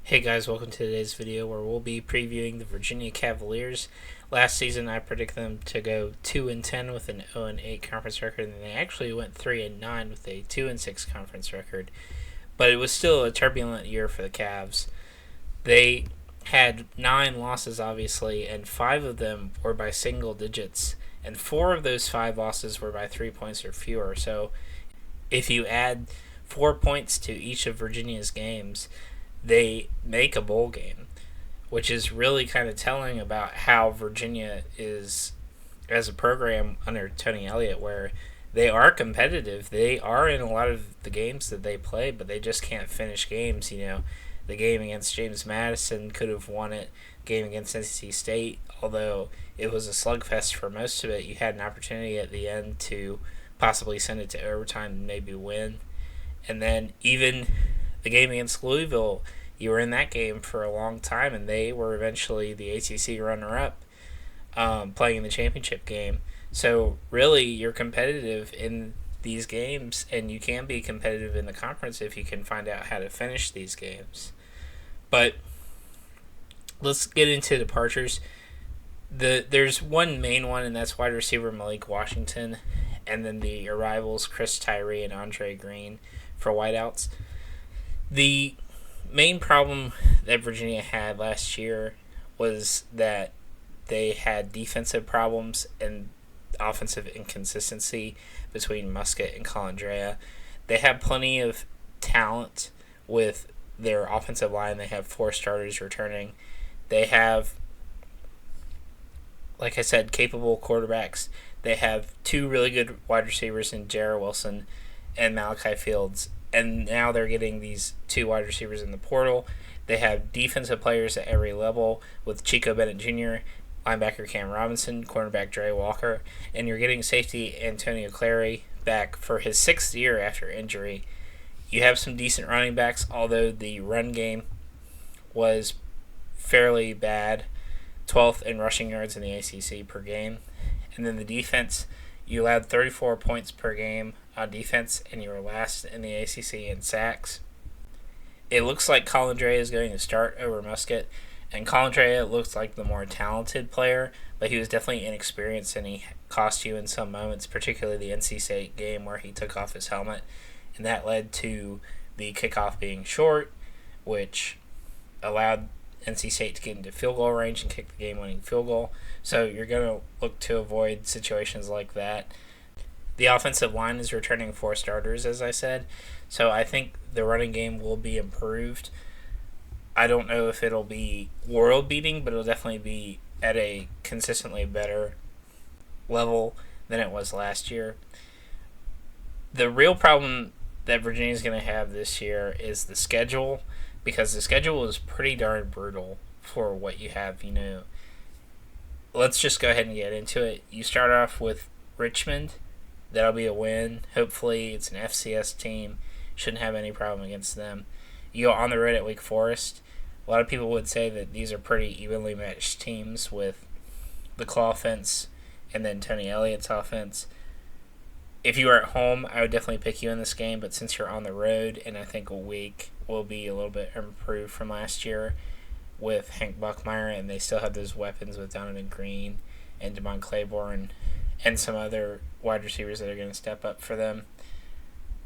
Hey guys, welcome to today's video where we'll be previewing the Virginia Cavaliers. Last season I predicted them to go 2-10 with an 0-8 conference record, and they actually went 3-9 with a 2-6 conference record. But it was still a turbulent year for the Cavs. They had 9 losses, obviously, and 5 of them were by single digits, and 4 of those 5 losses were by 3 points or fewer. So if you add 4 points to each of Virginia's games, they make a bowl game, which is really kind of telling about how Virginia is as a program under Tony Elliott, where they are competitive. They are in a lot of the games that they play, but they just can't finish games. The game against James Madison could have won it. Game against NC State, although it was a slugfest for most of it, you had an opportunity at the end to possibly send it to overtime and maybe win. And then even the game against Louisville, you were in that game for a long time, and they were eventually the ACC runner-up, playing in the championship game. So really, you're competitive in these games, and you can be competitive in the conference if you can find out how to finish these games. But let's get into departures. There's one main one, and that's wide receiver Malik Washington, and then the arrivals Chris Tyree and Andre Green for wideouts. The main problem that Virginia had last year was that they had defensive problems and offensive inconsistency between Musket and Colandrea. They have plenty of talent with their offensive line. They have 4 starters returning. They have, like I said, capable quarterbacks. They have 2 really good wide receivers in Jarrett Wilson and Malachi Fields, and now they're getting these 2 wide receivers in the portal. They have defensive players at every level with Chico Bennett Jr., linebacker Cam Robinson, cornerback Dre Walker, and you're getting safety Antonio Clary back for his 6th year after injury. You have some decent running backs, although the run game was fairly bad, 12th in rushing yards in the ACC per game. And then the defense, you allowed 34 points per game on defense, and you were last in the ACC in sacks. It looks like Colandrea is going to start over Musket, and Colandrea looks like the more talented player, but he was definitely inexperienced, and he cost you in some moments, particularly the NC State game where he took off his helmet, and that led to the kickoff being short, which allowed NC State to get into field goal range and kick the game-winning field goal. So you're going to look to avoid situations like that. The offensive line is returning 4 starters, as I said, so I think the running game will be improved. I don't know if it'll be world-beating, but it'll definitely be at a consistently better level than it was last year. The real problem that Virginia's going to have this year is the schedule, because the schedule is pretty darn brutal for what you have. Let's just go ahead and get into it. You start off with Richmond. That'll be a win. Hopefully it's an FCS team. Shouldn't have any problem against them. You go on the road at Wake Forest. A lot of people would say that these are pretty evenly matched teams with the Claw offense and then Tony Elliott's offense. If you were at home, I would definitely pick you in this game, but since you're on the road, and I think Wake will be a little bit improved from last year with Hank Buckmeyer, and they still have those weapons with Donovan Green and Damon Claiborne and some other wide receivers that are going to step up for them,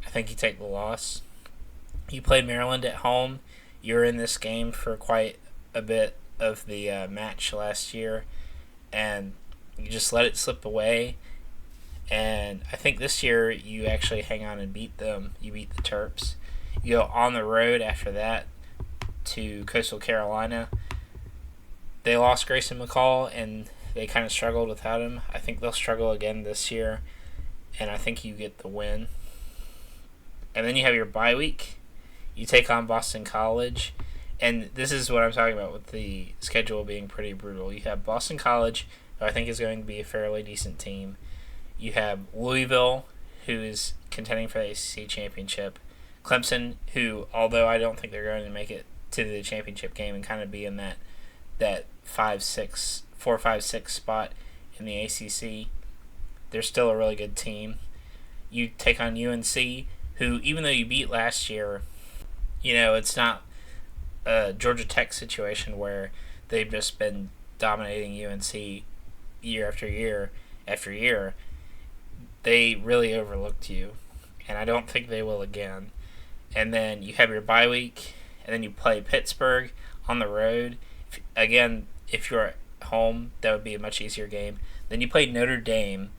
I think you take the loss. You played Maryland at home. You were in this game for quite a bit of the match last year, and you just let it slip away. And I think this year you actually hang on and beat them. You beat the Terps. You go on the road after that to Coastal Carolina. They lost Grayson McCall, and they kind of struggled without him. I think they'll struggle again this year, and I think you get the win. And then you have your bye week. You take on Boston College, and this is what I'm talking about with the schedule being pretty brutal. You have Boston College, who I think is going to be a fairly decent team. You have Louisville, who is contending for the ACC championship. Clemson, who, although I don't think they're going to make it to the championship game and kind of be in that 4-5-6 spot in the ACC, they're still a really good team. You take on UNC, who, even though you beat last year, it's not Georgia Tech situation where they've just been dominating UNC year after year after year. They really overlooked you, and I don't think they will again. And then you have your bye week, and then you play Pittsburgh on the road. Again, if you're at home, that would be a much easier game. Then you play Notre Dame,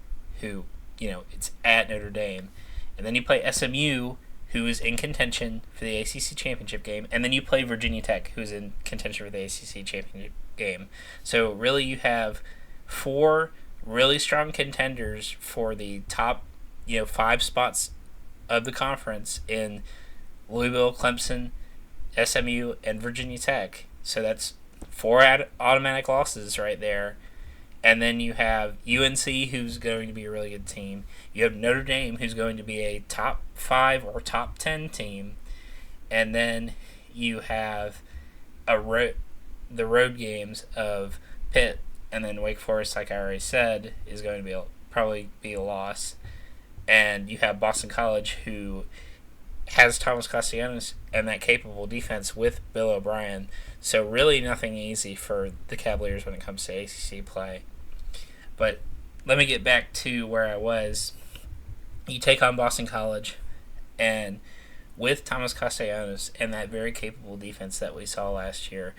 who, it's at Notre Dame. And then you play SMU, who is in contention for the ACC championship game. And then you play Virginia Tech, who's in contention for the ACC championship game. So really you have 4 really strong contenders for the top, 5 spots of the conference in Louisville, Clemson, SMU, and Virginia Tech. So that's 4 automatic losses right there. And then you have UNC, who's going to be a really good team. You have Notre Dame, who's going to be a top 5 or top 10 team. And then you have the road games of Pitt, and then Wake Forest, like I already said, is going to probably be a loss. And you have Boston College, who has Thomas Castellanos and that capable defense with Bill O'Brien. So really nothing easy for the Cavaliers when it comes to ACC play. But let me get back to where I was. You take on Boston College, and with Thomas Castellanos and that very capable defense that we saw last year,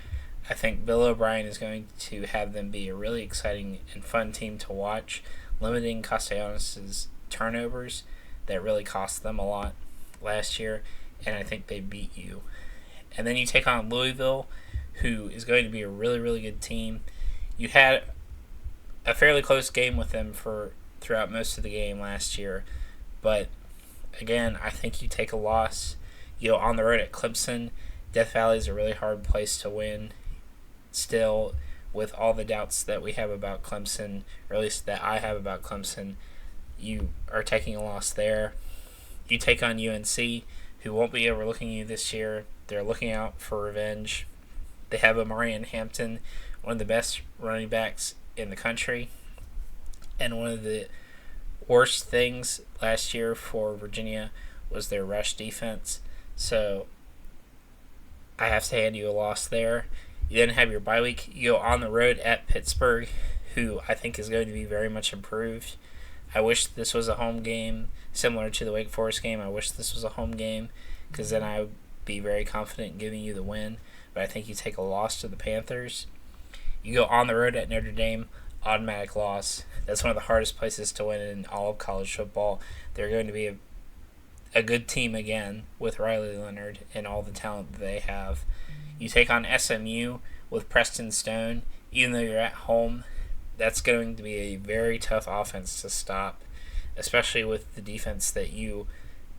I think Bill O'Brien is going to have them be a really exciting and fun team to watch, limiting Castellanos' turnovers that really cost them a lot last year, and I think they beat you. And then you take on Louisville, who is going to be a really, really good team. You had a fairly close game with them throughout most of the game last year, but again, I think you take a loss. On the road at Clemson, Death Valley is a really hard place to win. Still, with all the doubts that we have about Clemson, or at least that I have about Clemson, you are taking a loss there. You take on UNC, who won't be overlooking you this year. They're looking out for revenge. They have Amarian Hampton, one of the best running backs in the country. And one of the worst things last year for Virginia was their rush defense. So I have to hand you a loss there. You then have your bye week. You go on the road at Pittsburgh, who I think is going to be very much improved. I wish this was a home game, similar to the Wake Forest game. I wish this was a home game, because then I would be very confident in giving you the win. But I think you take a loss to the Panthers. You go on the road at Notre Dame, automatic loss. That's one of the hardest places to win in all of college football. They're going to be a good team again with Riley Leonard and all the talent that they have. You take on SMU with Preston Stone. Even though you're at home, that's going to be a very tough offense to stop, especially with the defense that you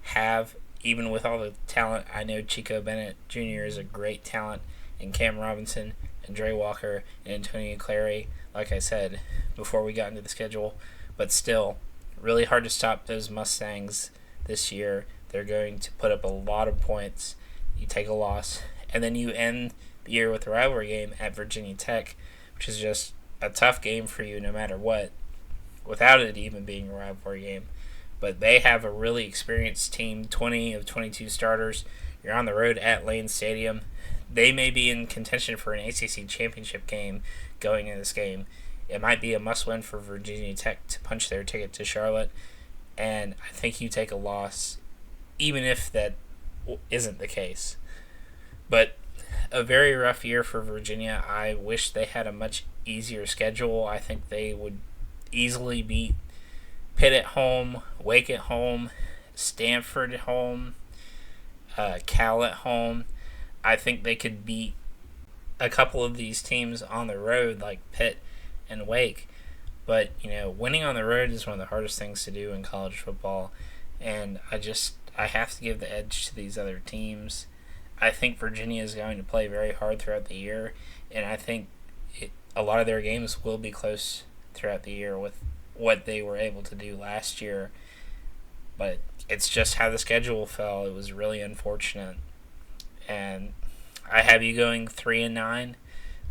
have. Even with all the talent, I know Chico Bennett Jr. is a great talent, and Cam Robinson and Dre Walker and Antonio Clary, like I said before we got into the schedule. But still, really hard to stop those Mustangs this year. They're going to put up a lot of points. You take a loss, and then you end the year with a rivalry game at Virginia Tech, which is just a tough game for you no matter what, without it even being a rivalry game. But they have a really experienced team, 20 of 22 starters. You're on the road at Lane Stadium. They may be in contention for an ACC championship game going into this game. It might be a must-win for Virginia Tech to punch their ticket to Charlotte, and I think you take a loss, even if that isn't the case. But a very rough year for Virginia. I wish they had a much easier schedule. I think they would easily beat Pitt at home, Wake at home, Stanford at home, Cal at home. I think they could beat a couple of these teams on the road like Pitt and Wake. But, winning on the road is one of the hardest things to do in college football. And I have to give the edge to these other teams. I think Virginia is going to play very hard throughout the year. And I think a lot of their games will be close throughout the year with what they were able to do last year. But it's just how the schedule fell. It was really unfortunate. And I have you going 3-9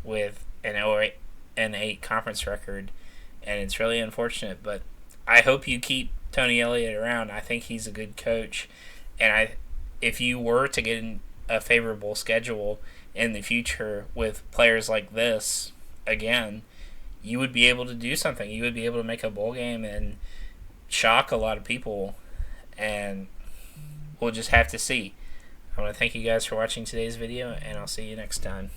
with an 0-8 conference record, and it's really unfortunate. But I hope you keep Tony Elliott around. I think he's a good coach, and if you were to get a favorable schedule in the future with players like this again, you would be able to do something. You would be able to make a bowl game and shock a lot of people, and we'll just have to see. I want to thank you guys for watching today's video, and I'll see you next time.